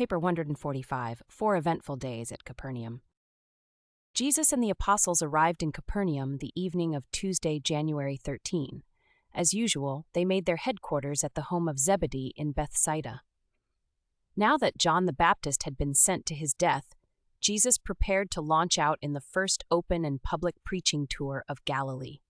Paper 145, 4 Eventful Days at Capernaum. Jesus and the apostles arrived in Capernaum the evening of Tuesday, January 13. As usual, they made their headquarters at the home of Zebedee in Bethsaida. Now that John the Baptist had been sent to his death, Jesus prepared to launch out in the first open and public preaching tour of Galilee.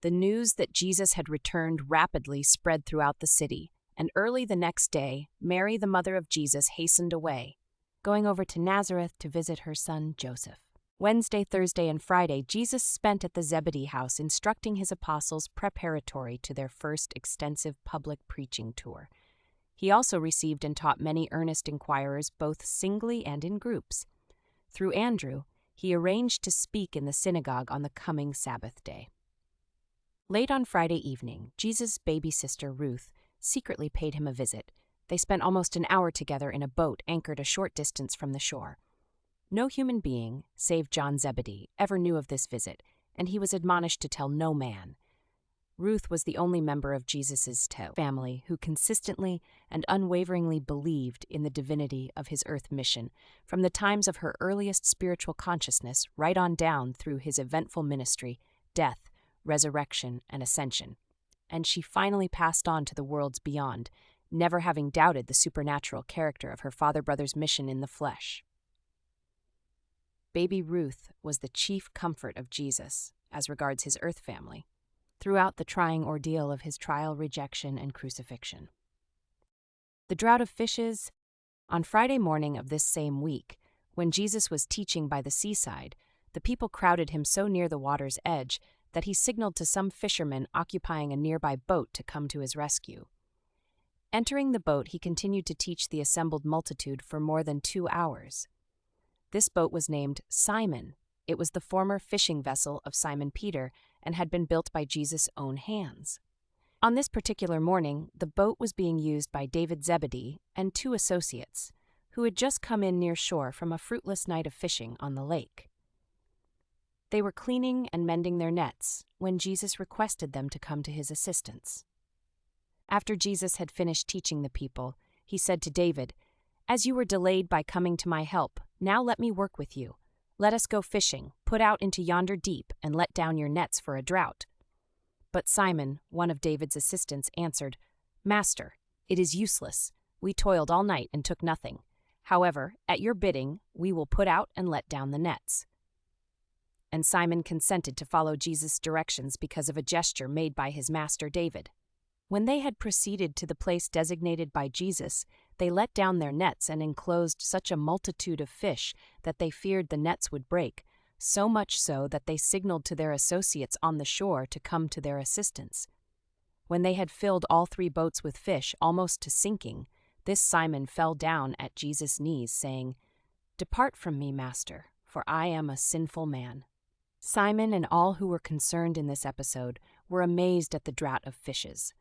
The news that Jesus had returned rapidly spread throughout the city, and early the next day, Mary, the mother of Jesus, hastened away, going over to Nazareth to visit her son Joseph. Wednesday, Thursday, and Friday, Jesus spent at the Zebedee house instructing his apostles preparatory to their first extensive public preaching tour. He also received and taught many earnest inquirers both singly and in groups. Through Andrew, he arranged to speak in the synagogue on the coming Sabbath day. Late on Friday evening, Jesus' baby sister Ruth secretly paid him a visit. They spent almost an hour together in a boat anchored a short distance from the shore. No human being, save John Zebedee, ever knew of this visit, and he was admonished to tell no man. Ruth was the only member of Jesus' family who consistently and unwaveringly believed in the divinity of his earth mission, from the times of her earliest spiritual consciousness right on down through his eventful ministry, death, resurrection, and ascension. And she finally passed on to the worlds beyond, never having doubted the supernatural character of her father-brother's mission in the flesh. Baby Ruth was the chief comfort of Jesus, as regards his earth family, throughout the trying ordeal of his trial, rejection, and crucifixion. The Draught of Fishes. On Friday morning of this same week, when Jesus was teaching by the seaside, the people crowded him so near the water's edge that he signaled to some fishermen occupying a nearby boat to come to his rescue. Entering the boat, he continued to teach the assembled multitude for more than 2 hours. This boat was named Simon. It was the former fishing vessel of Simon Peter and had been built by Jesus' own hands. On this particular morning, the boat was being used by David Zebedee and 2 associates, who had just come in near shore from a fruitless night of fishing on the lake. They were cleaning and mending their nets when Jesus requested them to come to his assistance. After Jesus had finished teaching the people, he said to David, "As you were delayed by coming to my help, now let me work with you. Let us go fishing, put out into yonder deep, and let down your nets for a draught." But Simon, one of David's assistants, answered, "Master, it is useless. We toiled all night and took nothing. However, at your bidding, we will put out and let down the nets." And Simon consented to follow Jesus' directions because of a gesture made by his master David. When they had proceeded to the place designated by Jesus, they let down their nets and enclosed such a multitude of fish that they feared the nets would break, so much so that they signaled to their associates on the shore to come to their assistance. When they had filled all 3 boats with fish, almost to sinking, this Simon fell down at Jesus' knees, saying, "Depart from me, Master, for I am a sinful man." Simon and all who were concerned in this episode were amazed at the draught of fishes.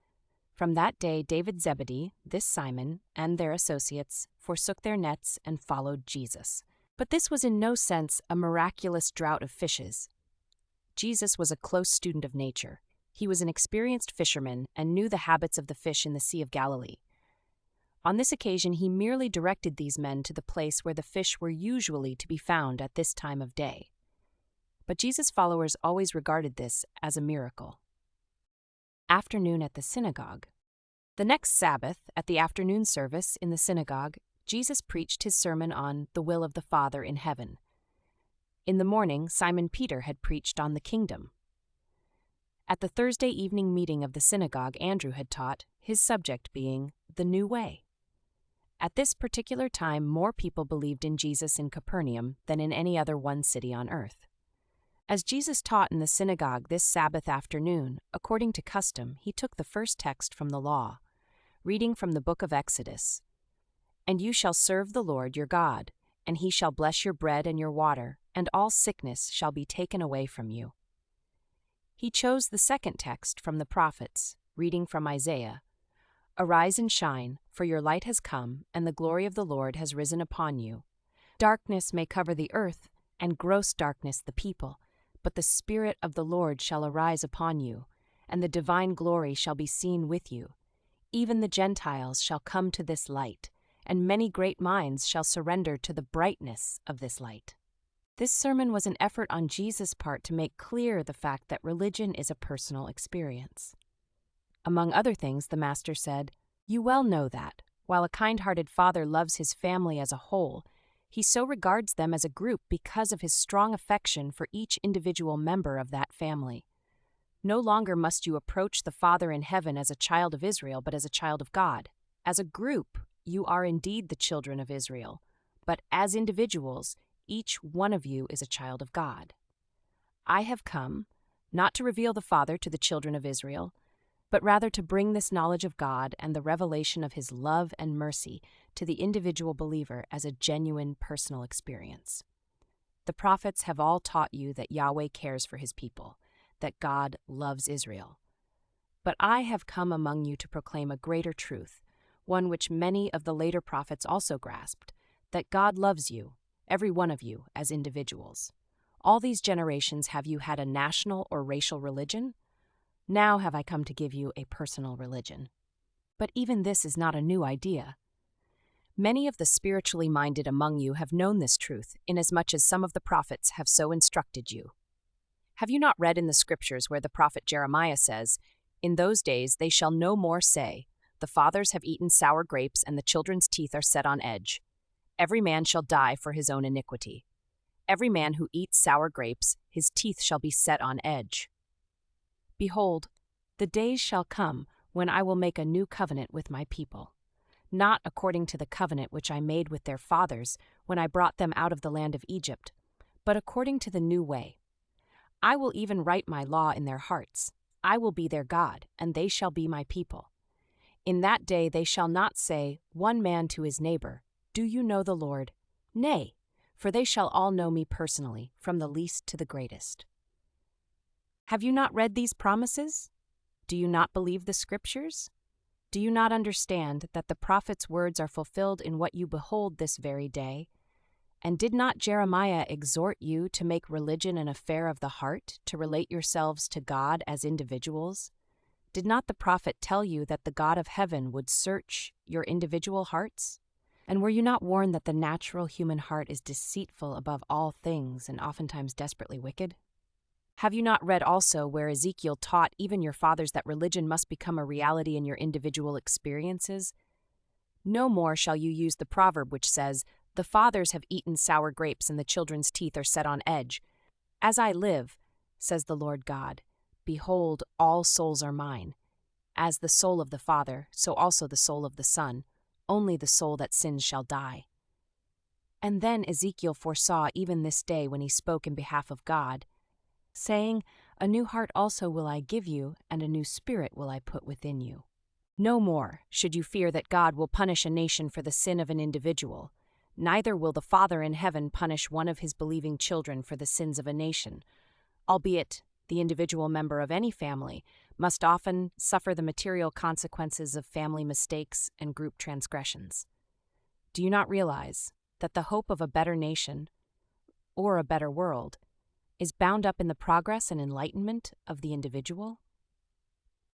From that day, David Zebedee, this Simon, and their associates forsook their nets and followed Jesus. But this was in no sense a miraculous draught of fishes. Jesus was a close student of nature. He was an experienced fisherman and knew the habits of the fish in the Sea of Galilee. On this occasion, he merely directed these men to the place where the fish were usually to be found at this time of day. But Jesus' followers always regarded this as a miracle. Afternoon at the synagogue. The next Sabbath, at the afternoon service in the synagogue, Jesus preached his sermon on the will of the Father in heaven. In the morning, Simon Peter had preached on the kingdom. At the Thursday evening meeting of the synagogue, Andrew had taught, his subject being the new way. At this particular time, more people believed in Jesus in Capernaum than in any other one city on earth. As Jesus taught in the synagogue this Sabbath afternoon, according to custom, he took the first text from the law, reading from the book of Exodus. "And you shall serve the Lord your God, and he shall bless your bread and your water, and all sickness shall be taken away from you." He chose the second text from the prophets, reading from Isaiah, "Arise and shine, for your light has come, and the glory of the Lord has risen upon you. Darkness may cover the earth, and gross darkness the people. But the Spirit of the Lord shall arise upon you, and the divine glory shall be seen with you. Even the Gentiles shall come to this light, and many great minds shall surrender to the brightness of this light. This sermon was an effort on Jesus' part to make clear the fact that religion is a personal experience. Among other things, the Master said, "You well know that, while a kind-hearted father loves his family as a whole, he so regards them as a group because of his strong affection for each individual member of that family. No longer must you approach the Father in heaven as a child of Israel, but as a child of God. As a group, you are indeed the children of Israel, but as individuals, each one of you is a child of God. I have come, not to reveal the Father to the children of Israel, but rather to bring this knowledge of God and the revelation of His love and mercy to the individual believer as a genuine personal experience. The prophets have all taught you that Yahweh cares for His people, that God loves Israel. But I have come among you to proclaim a greater truth, one which many of the later prophets also grasped, that God loves you, every one of you, as individuals. All these generations have you had a national or racial religion? Now have I come to give you a personal religion." But even this is not a new idea. Many of the spiritually minded among you have known this truth, inasmuch as some of the prophets have so instructed you. Have you not read in the Scriptures where the prophet Jeremiah says, "In those days they shall no more say, 'The fathers have eaten sour grapes and the children's teeth are set on edge.' Every man shall die for his own iniquity. Every man who eats sour grapes, his teeth shall be set on edge. Behold, the days shall come when I will make a new covenant with my people, not according to the covenant which I made with their fathers when I brought them out of the land of Egypt, but according to the new way. I will even write my law in their hearts. I will be their God, and they shall be my people. In that day they shall not say, one man to his neighbor, 'Do you know the Lord?' Nay, for they shall all know me personally, from the least to the greatest." Have you not read these promises? Do you not believe the Scriptures? Do you not understand that the prophet's words are fulfilled in what you behold this very day? And did not Jeremiah exhort you to make religion an affair of the heart, to relate yourselves to God as individuals? Did not the prophet tell you that the God of heaven would search your individual hearts? And were you not warned that the natural human heart is deceitful above all things and oftentimes desperately wicked? Have you not read also where Ezekiel taught even your fathers that religion must become a reality in your individual experiences? No more shall you use the proverb which says, "The fathers have eaten sour grapes and the children's teeth are set on edge." As I live, says the Lord God, behold, all souls are mine. As the soul of the Father, so also the soul of the Son. Only the soul that sins shall die. And then Ezekiel foresaw even this day when he spoke in behalf of God, saying, "A new heart also will I give you, and a new spirit will I put within you." No more should you fear that God will punish a nation for the sin of an individual. Neither will the Father in heaven punish one of his believing children for the sins of a nation, albeit the individual member of any family must often suffer the material consequences of family mistakes and group transgressions. Do you not realize that the hope of a better nation, or a better world, is bound up in the progress and enlightenment of the individual?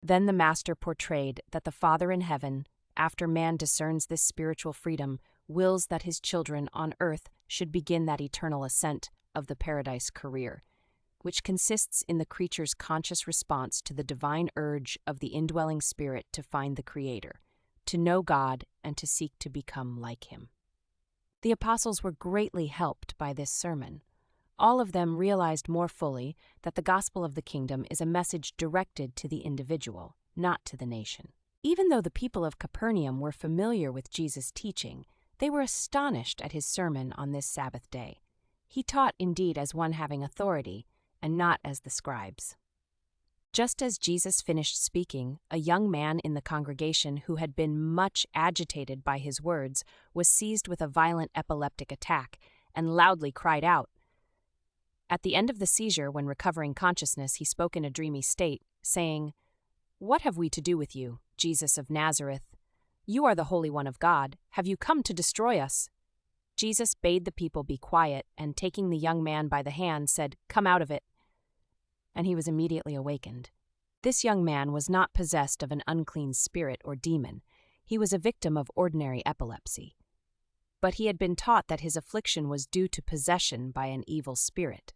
Then the Master portrayed that the Father in heaven, after man discerns this spiritual freedom, wills that his children on earth should begin that eternal ascent of the paradise career, which consists in the creature's conscious response to the divine urge of the indwelling spirit to find the Creator, to know God, and to seek to become like Him. The apostles were greatly helped by this sermon. All of them realized more fully that the gospel of the kingdom is a message directed to the individual, not to the nation. Even though the people of Capernaum were familiar with Jesus' teaching, they were astonished at his sermon on this Sabbath day. He taught indeed as one having authority, and not as the scribes. Just as Jesus finished speaking, a young man in the congregation who had been much agitated by his words was seized with a violent epileptic attack and loudly cried out. At the end of the seizure, when recovering consciousness, he spoke in a dreamy state, saying, "What have we to do with you, Jesus of Nazareth? You are the Holy One of God. Have you come to destroy us?" Jesus bade the people be quiet, and taking the young man by the hand, said, "Come out of it." And he was immediately awakened. This young man was not possessed of an unclean spirit or demon. He was a victim of ordinary epilepsy. But he had been taught that his affliction was due to possession by an evil spirit.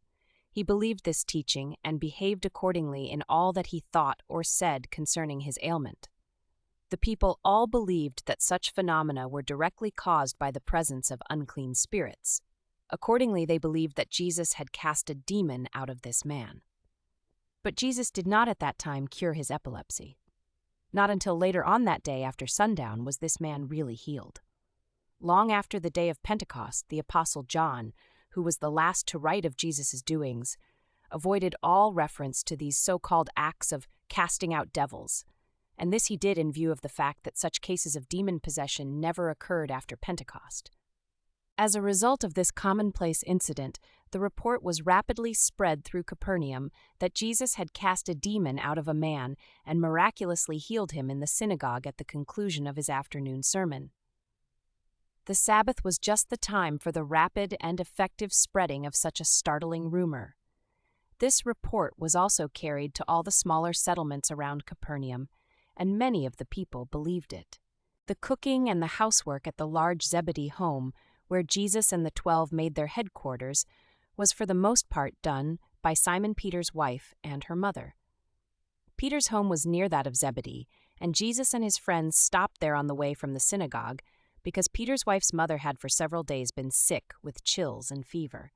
He believed this teaching and behaved accordingly in all that he thought or said concerning his ailment. The people all believed that such phenomena were directly caused by the presence of unclean spirits. Accordingly, they believed that Jesus had cast a demon out of this man. But Jesus did not at that time cure his epilepsy. Not until later on that day after sundown was this man really healed. Long after the day of Pentecost, the Apostle John, who was the last to write of Jesus' doings, avoided all reference to these so-called acts of casting out devils, and this he did in view of the fact that such cases of demon possession never occurred after Pentecost. As a result of this commonplace incident, the report was rapidly spread through Capernaum that Jesus had cast a demon out of a man and miraculously healed him in the synagogue at the conclusion of his afternoon sermon. The Sabbath was just the time for the rapid and effective spreading of such a startling rumor. This report was also carried to all the smaller settlements around Capernaum, and many of the people believed it. The cooking and the housework at the large Zebedee home, where Jesus and the 12 made their headquarters, was for the most part done by Simon Peter's wife and her mother. Peter's home was near that of Zebedee, and Jesus and his friends stopped there on the way from the synagogue, because Peter's wife's mother had for several days been sick with chills and fever.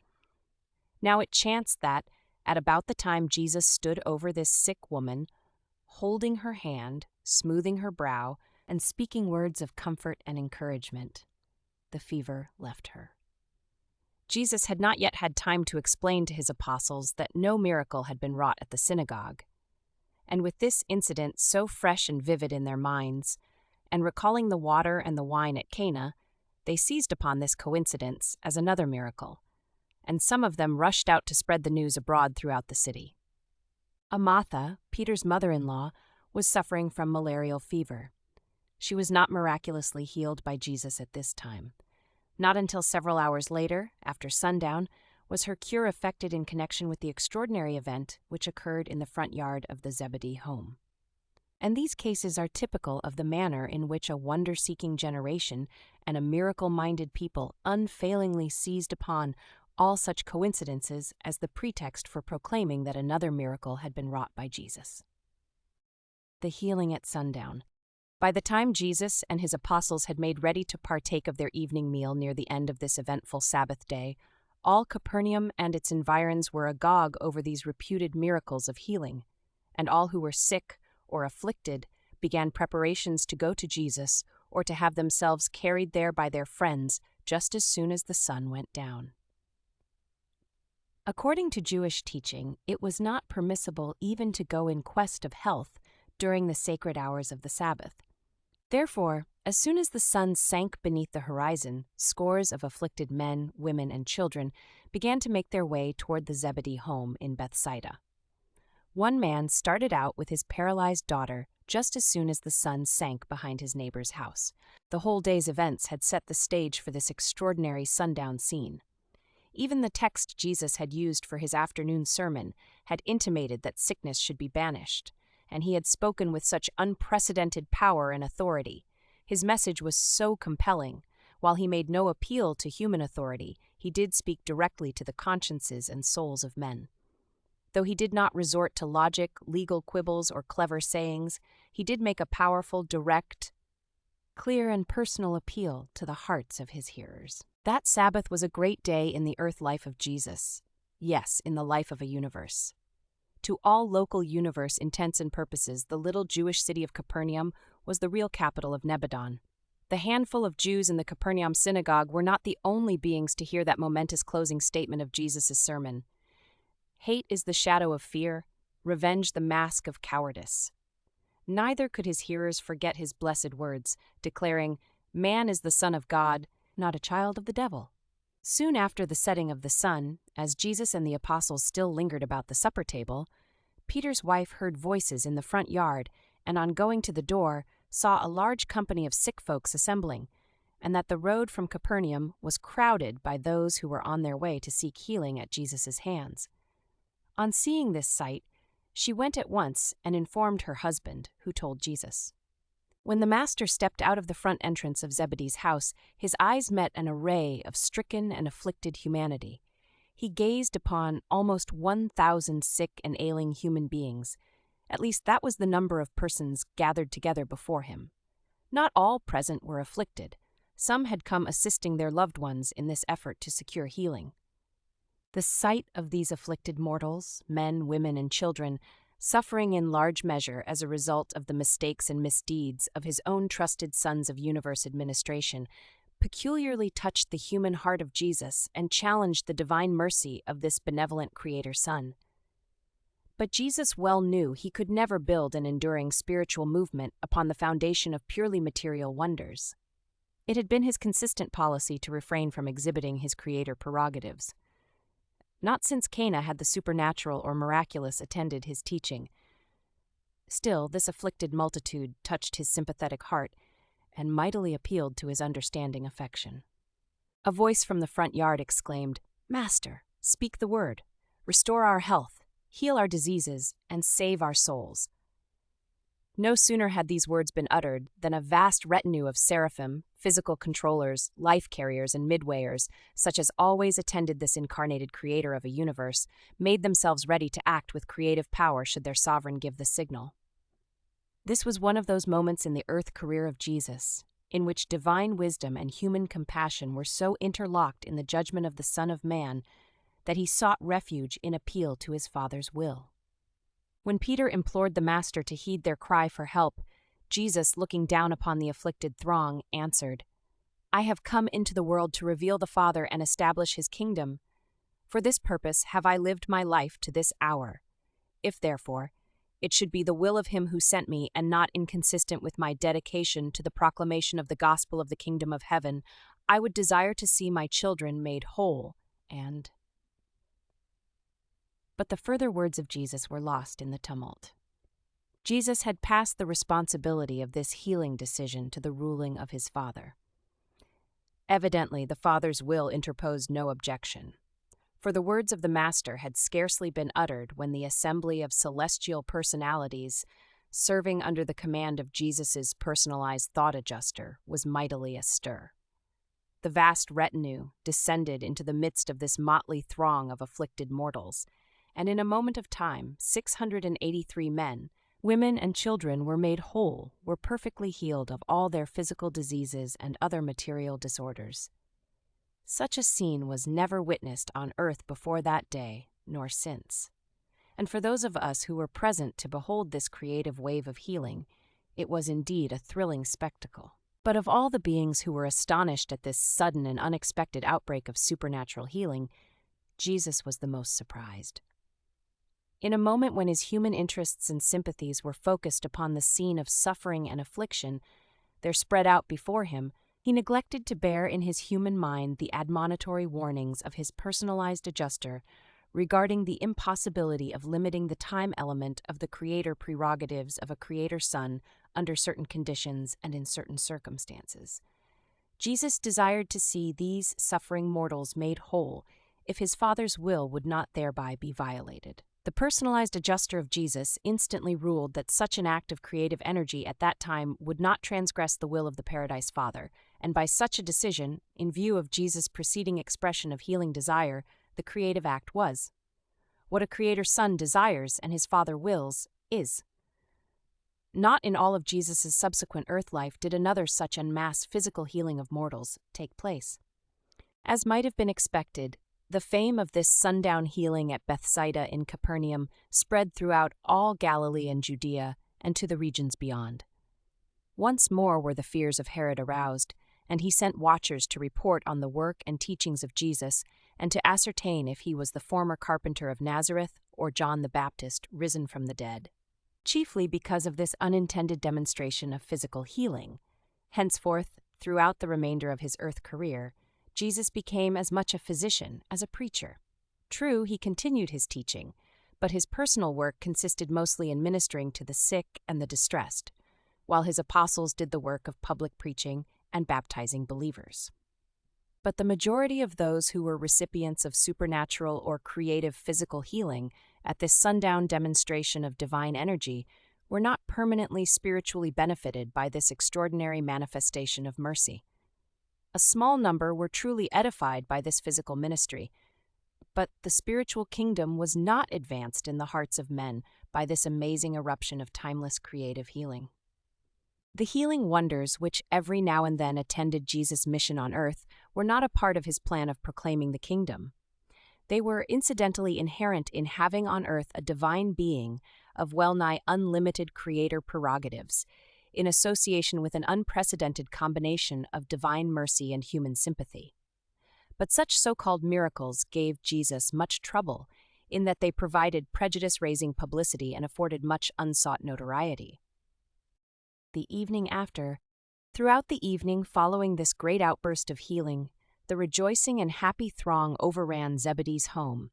Now it chanced that, at about the time Jesus stood over this sick woman, holding her hand, smoothing her brow, and speaking words of comfort and encouragement, the fever left her. Jesus had not yet had time to explain to his apostles that no miracle had been wrought at the synagogue. And with this incident so fresh and vivid in their minds, and recalling the water and the wine at Cana, they seized upon this coincidence as another miracle, and some of them rushed out to spread the news abroad throughout the city. Amatha, Peter's mother-in-law, was suffering from malarial fever. She was not miraculously healed by Jesus at this time. Not until several hours later, after sundown, was her cure effected in connection with the extraordinary event which occurred in the front yard of the Zebedee home. And these cases are typical of the manner in which a wonder-seeking generation and a miracle-minded people unfailingly seized upon all such coincidences as the pretext for proclaiming that another miracle had been wrought by Jesus. The healing at sundown. By the time Jesus and his apostles had made ready to partake of their evening meal near the end of this eventful Sabbath day, all Capernaum and its environs were agog over these reputed miracles of healing, and all who were sick or afflicted began preparations to go to Jesus or to have themselves carried there by their friends just as soon as the sun went down. According to Jewish teaching, it was not permissible even to go in quest of health during the sacred hours of the Sabbath. Therefore, as soon as the sun sank beneath the horizon, scores of afflicted men, women, and children began to make their way toward the Zebedee home in Bethsaida. One man started out with his paralyzed daughter just as soon as the sun sank behind his neighbor's house. The whole day's events had set the stage for this extraordinary sundown scene. Even the text Jesus had used for his afternoon sermon had intimated that sickness should be banished, and he had spoken with such unprecedented power and authority. His message was so compelling. While he made no appeal to human authority, he did speak directly to the consciences and souls of men. Though he did not resort to logic, legal quibbles, or clever sayings, he did make a powerful, direct, clear, and personal appeal to the hearts of his hearers. That Sabbath was a great day in the earth life of Jesus. Yes, in the life of a universe. To all local universe intents and purposes, the little Jewish city of Capernaum was the real capital of Nebadon. The handful of Jews in the Capernaum synagogue were not the only beings to hear that momentous closing statement of Jesus' sermon. Hate is the shadow of fear, revenge the mask of cowardice. Neither could his hearers forget his blessed words, declaring, "Man is the Son of God, not a child of the devil." Soon after the setting of the sun, as Jesus and the apostles still lingered about the supper table, Peter's wife heard voices in the front yard, and on going to the door, saw a large company of sick folks assembling, and that the road from Capernaum was crowded by those who were on their way to seek healing at Jesus' hands. On seeing this sight, she went at once and informed her husband, who told Jesus. When the master stepped out of the front entrance of Zebedee's house, his eyes met an array of stricken and afflicted humanity. He gazed upon almost 1,000 sick and ailing human beings. At least that was the number of persons gathered together before him. Not all present were afflicted. Some had come assisting their loved ones in this effort to secure healing. The sight of these afflicted mortals, men, women, and children, suffering in large measure as a result of the mistakes and misdeeds of his own trusted sons of universe administration, peculiarly touched the human heart of Jesus and challenged the divine mercy of this benevolent Creator Son. But Jesus well knew he could never build an enduring spiritual movement upon the foundation of purely material wonders. It had been his consistent policy to refrain from exhibiting his Creator prerogatives. Not since Cana had the supernatural or miraculous attended his teaching. Still, this afflicted multitude touched his sympathetic heart and mightily appealed to his understanding affection. A voice from the front yard exclaimed, "Master, speak the word, restore our health, heal our diseases, and save our souls." No sooner had these words been uttered than a vast retinue of seraphim, physical controllers, life carriers, and midwayers, such as always attended this incarnated creator of a universe, made themselves ready to act with creative power should their sovereign give the signal. This was one of those moments in the earth career of Jesus, in which divine wisdom and human compassion were so interlocked in the judgment of the Son of Man that he sought refuge in appeal to his Father's will. When Peter implored the Master to heed their cry for help, Jesus, looking down upon the afflicted throng, answered, "I have come into the world to reveal the Father and establish his kingdom. For this purpose have I lived my life to this hour. If, therefore, it should be the will of him who sent me and not inconsistent with my dedication to the proclamation of the gospel of the kingdom of heaven, I would desire to see my children made whole and—" But the further words of Jesus were lost in the tumult. Jesus had passed the responsibility of this healing decision to the ruling of his Father. Evidently, the Father's will interposed no objection, for the words of the Master had scarcely been uttered when the assembly of celestial personalities, serving under the command of Jesus's personalized thought adjuster, was mightily astir. The vast retinue descended into the midst of this motley throng of afflicted mortals, and in a moment of time 683 men, women, and children were made whole, were perfectly healed of all their physical diseases and other material disorders. Such a scene was never witnessed on earth before that day, nor since. And for those of us who were present to behold this creative wave of healing, it was indeed a thrilling spectacle. But of all the beings who were astonished at this sudden and unexpected outbreak of supernatural healing, Jesus was the most surprised. In a moment when his human interests and sympathies were focused upon the scene of suffering and affliction there spread out before him, he neglected to bear in his human mind the admonitory warnings of his personalized adjuster regarding the impossibility of limiting the time element of the creator prerogatives of a creator son under certain conditions and in certain circumstances. Jesus desired to see these suffering mortals made whole if his Father's will would not thereby be violated. The personalized adjuster of Jesus instantly ruled that such an act of creative energy at that time would not transgress the will of the Paradise Father, and by such a decision, in view of Jesus' preceding expression of healing desire, the creative act was. What a Creator Son desires and his Father wills is. Not in all of Jesus' subsequent earth life did another such en masse physical healing of mortals take place. As might have been expected, the fame of this sundown healing at Bethsaida in Capernaum spread throughout all Galilee and Judea and to the regions beyond. Once more were the fears of Herod aroused, and he sent watchers to report on the work and teachings of Jesus and to ascertain if he was the former carpenter of Nazareth or John the Baptist risen from the dead. Chiefly because of this unintended demonstration of physical healing. Henceforth, throughout the remainder of his earth career, Jesus became as much a physician as a preacher. True, he continued his teaching, but his personal work consisted mostly in ministering to the sick and the distressed, while his apostles did the work of public preaching and baptizing believers. But the majority of those who were recipients of supernatural or creative physical healing at this sundown demonstration of divine energy were not permanently spiritually benefited by this extraordinary manifestation of mercy. A small number were truly edified by this physical ministry, but the spiritual kingdom was not advanced in the hearts of men by this amazing eruption of timeless creative healing. The healing wonders which every now and then attended Jesus' mission on earth were not a part of his plan of proclaiming the kingdom. They were incidentally inherent in having on earth a divine being of well-nigh unlimited creator prerogatives, in association with an unprecedented combination of divine mercy and human sympathy. But such so-called miracles gave Jesus much trouble, in that they provided prejudice-raising publicity and afforded much unsought notoriety. The evening after, throughout the evening following this great outburst of healing, the rejoicing and happy throng overran Zebedee's home,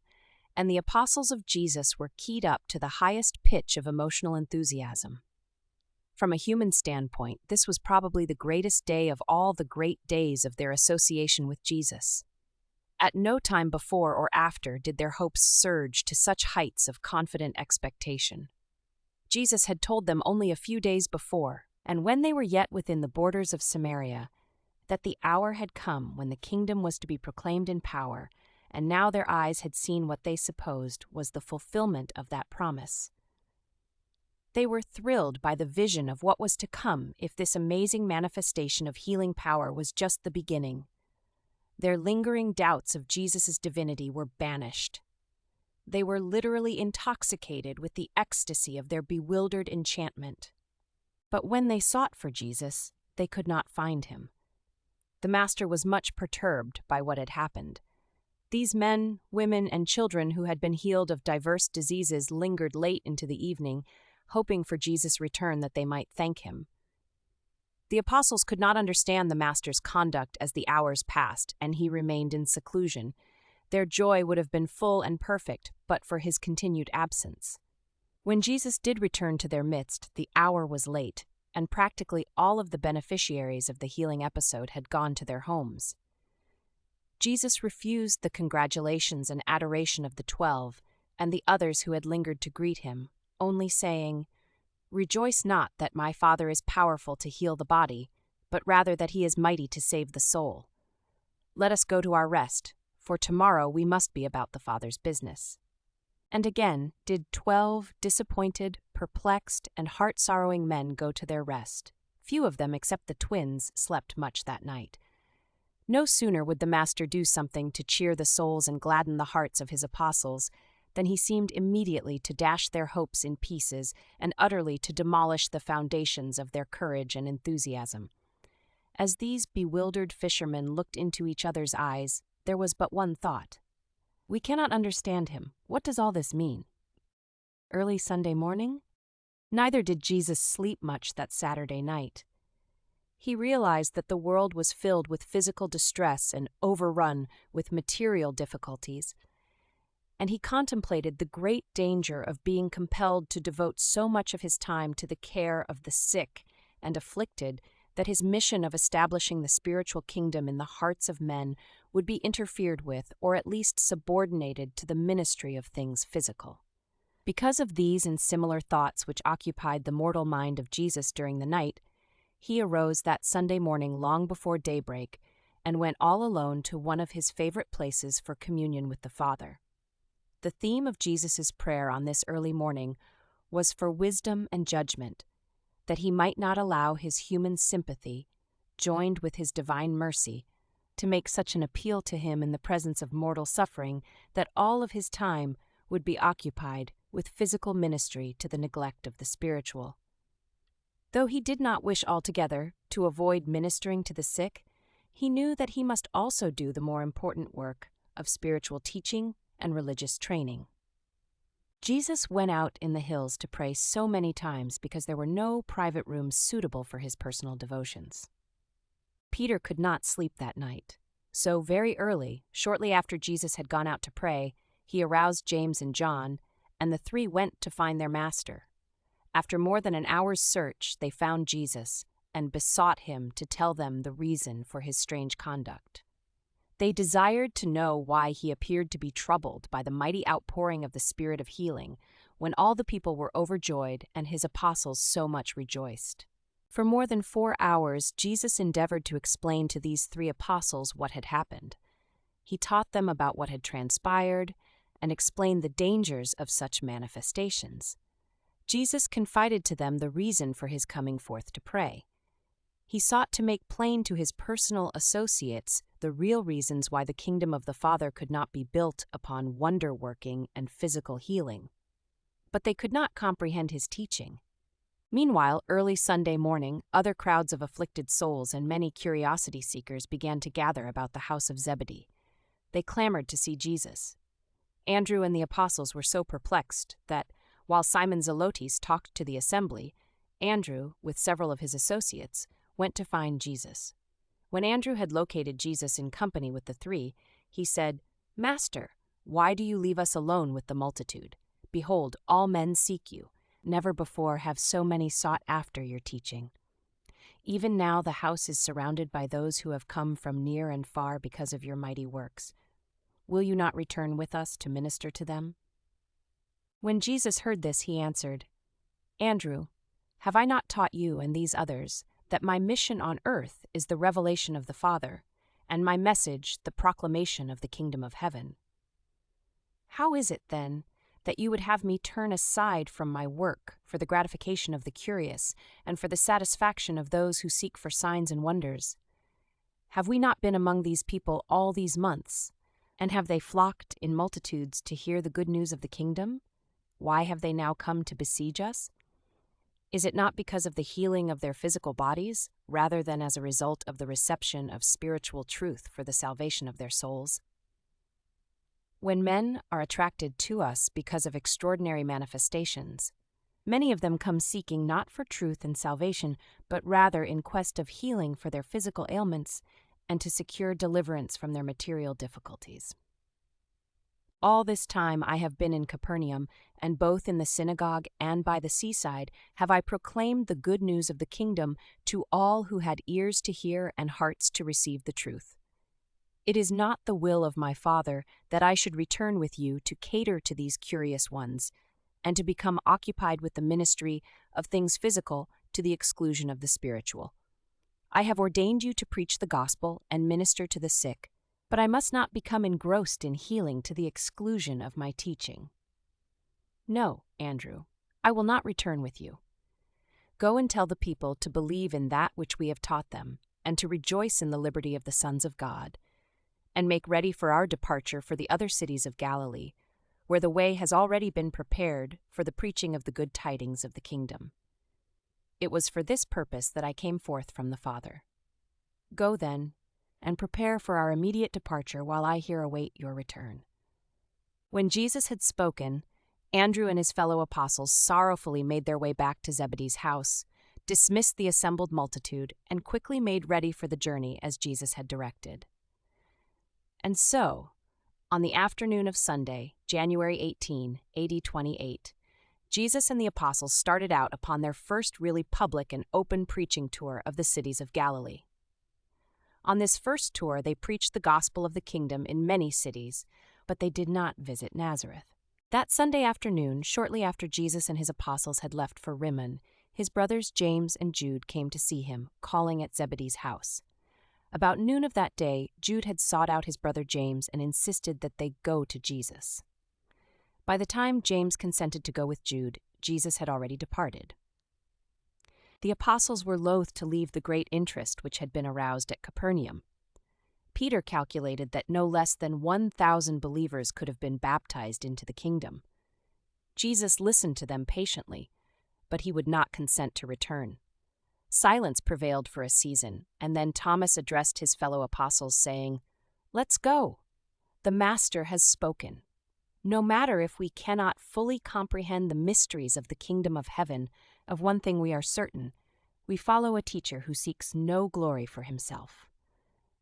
and the apostles of Jesus were keyed up to the highest pitch of emotional enthusiasm. From a human standpoint, this was probably the greatest day of all the great days of their association with Jesus. At no time before or after did their hopes surge to such heights of confident expectation. Jesus had told them only a few days before, and when they were yet within the borders of Samaria, that the hour had come when the kingdom was to be proclaimed in power, and now their eyes had seen what they supposed was the fulfillment of that promise. They were thrilled by the vision of what was to come if this amazing manifestation of healing power was just the beginning. Their lingering doubts of Jesus' divinity were banished. They were literally intoxicated with the ecstasy of their bewildered enchantment. But when they sought for Jesus, they could not find him. The master was much perturbed by what had happened. These men, women, and children who had been healed of diverse diseases lingered late into the evening, hoping for Jesus' return that they might thank him. The apostles could not understand the master's conduct as the hours passed, and he remained in seclusion. Their joy would have been full and perfect, but for his continued absence. When Jesus did return to their midst, the hour was late, and practically all of the beneficiaries of the healing episode had gone to their homes. Jesus refused the congratulations and adoration of the 12 and the others who had lingered to greet him, only saying, "Rejoice not that my Father is powerful to heal the body, but rather that he is mighty to save the soul. Let us go to our rest, for tomorrow we must be about the Father's business." And again did 12 disappointed, perplexed, and heart-sorrowing men go to their rest. Few of them, except the twins, slept much that night. No sooner would the Master do something to cheer the souls and gladden the hearts of his apostles than he seemed immediately to dash their hopes in pieces and utterly to demolish the foundations of their courage and enthusiasm. As these bewildered fishermen looked into each other's eyes, there was but one thought. "We cannot understand him. What does all this mean?" Early Sunday morning? Neither did Jesus sleep much that Saturday night. He realized that the world was filled with physical distress and overrun with material difficulties, and he contemplated the great danger of being compelled to devote so much of his time to the care of the sick and afflicted that his mission of establishing the spiritual kingdom in the hearts of men would be interfered with or at least subordinated to the ministry of things physical. Because of these and similar thoughts which occupied the mortal mind of Jesus during the night, he arose that Sunday morning long before daybreak and went all alone to one of his favorite places for communion with the Father. The theme of Jesus' prayer on this early morning was for wisdom and judgment, that he might not allow his human sympathy, joined with his divine mercy, to make such an appeal to him in the presence of mortal suffering that all of his time would be occupied with physical ministry to the neglect of the spiritual. Though he did not wish altogether to avoid ministering to the sick, he knew that he must also do the more important work of spiritual teaching and religious training. Jesus went out in the hills to pray so many times because there were no private rooms suitable for his personal devotions. Peter could not sleep that night, so very early, shortly after Jesus had gone out to pray, he aroused James and John, and the three went to find their master. After more than an hour's search, they found Jesus and besought him to tell them the reason for his strange conduct. They desired to know why he appeared to be troubled by the mighty outpouring of the Spirit of healing, when all the people were overjoyed and his apostles so much rejoiced. For more than 4 hours, Jesus endeavored to explain to these 3 apostles what had happened. He taught them about what had transpired and explained the dangers of such manifestations. Jesus confided to them the reason for his coming forth to pray. He sought to make plain to his personal associates the real reasons why the kingdom of the Father could not be built upon wonder-working and physical healing. But they could not comprehend his teaching. Meanwhile, early Sunday morning, other crowds of afflicted souls and many curiosity seekers began to gather about the house of Zebedee. They clamored to see Jesus. Andrew and the apostles were so perplexed that, while Simon Zelotes talked to the assembly, Andrew, with several of his associates, went to find Jesus. When Andrew had located Jesus in company with the 3, he said, "Master, why do you leave us alone with the multitude? Behold, all men seek you. Never before have so many sought after your teaching. Even now the house is surrounded by those who have come from near and far because of your mighty works. Will you not return with us to minister to them?" When Jesus heard this, he answered, "Andrew, have I not taught you and these others that my mission on earth is the revelation of the Father, and my message the proclamation of the kingdom of heaven? How is it, then, that you would have me turn aside from my work for the gratification of the curious and for the satisfaction of those who seek for signs and wonders? Have we not been among these people all these months, and have they flocked in multitudes to hear the good news of the kingdom? Why have they now come to besiege us? Is it not because of the healing of their physical bodies, rather than as a result of the reception of spiritual truth for the salvation of their souls? When men are attracted to us because of extraordinary manifestations, many of them come seeking not for truth and salvation, but rather in quest of healing for their physical ailments and to secure deliverance from their material difficulties. All this time I have been in Capernaum, and both in the synagogue and by the seaside have I proclaimed the good news of the kingdom to all who had ears to hear and hearts to receive the truth. It is not the will of my Father that I should return with you to cater to these curious ones, and to become occupied with the ministry of things physical to the exclusion of the spiritual. I have ordained you to preach the gospel and minister to the sick, but I must not become engrossed in healing to the exclusion of my teaching. No, Andrew, I will not return with you. Go and tell the people to believe in that which we have taught them, and to rejoice in the liberty of the sons of God, and make ready for our departure for the other cities of Galilee, where the way has already been prepared for the preaching of the good tidings of the kingdom. It was for this purpose that I came forth from the Father. Go then, and prepare for our immediate departure while I here await your return." When Jesus had spoken, Andrew and his fellow apostles sorrowfully made their way back to Zebedee's house, dismissed the assembled multitude, and quickly made ready for the journey as Jesus had directed. And so, on the afternoon of Sunday, January 18, AD 28, Jesus and the apostles started out upon their first really public and open preaching tour of the cities of Galilee. On this first tour, they preached the gospel of the kingdom in many cities, but they did not visit Nazareth. That Sunday afternoon, shortly after Jesus and his apostles had left for Rimmon, his brothers James and Jude came to see him, calling at Zebedee's house. About noon of that day, Jude had sought out his brother James and insisted that they go to Jesus. By the time James consented to go with Jude, Jesus had already departed. The apostles were loath to leave the great interest which had been aroused at Capernaum. Peter calculated that no less than 1,000 believers could have been baptized into the kingdom. Jesus listened to them patiently, but he would not consent to return. Silence prevailed for a season, and then Thomas addressed his fellow apostles, saying, "Let's go. The Master has spoken. No matter if we cannot fully comprehend the mysteries of the kingdom of heaven, of one thing we are certain, we follow a teacher who seeks no glory for himself."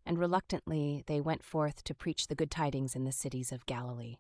And reluctantly they went forth to preach the good tidings in the cities of Galilee.